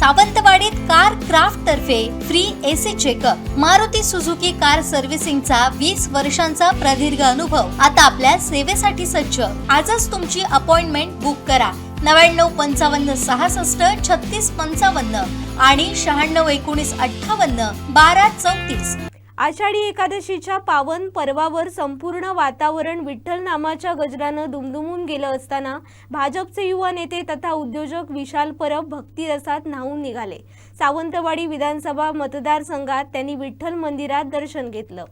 सावंतवाडीत Car Craft तर्फे free AC checkup. Maruti Suzuki car सर्व्हिसिंगचा 20 वर्षांचा प्रदीर्घ अनुभव आता आपल्या सेवेसाठी सज्ज। आजच तुमची अपॉइंटमेंट बुक करा 99 55 66 36 55 आणि 96 19 58 12 34। आषाढी एकादशीच्या पावन पर्वावर संपूर्ण वातावरण विठ्ठल नामाच्या गजरानं दुमदुमून गेलं असताना भाजपचे युवा नेते तथा उद्योजक विशाल परब भक्तिरसात न्हाऊन निघाले। सावंतवाडी विधानसभा मतदारसंघात त्यांनी विठ्ठल मंदिरात दर्शन घेतलं।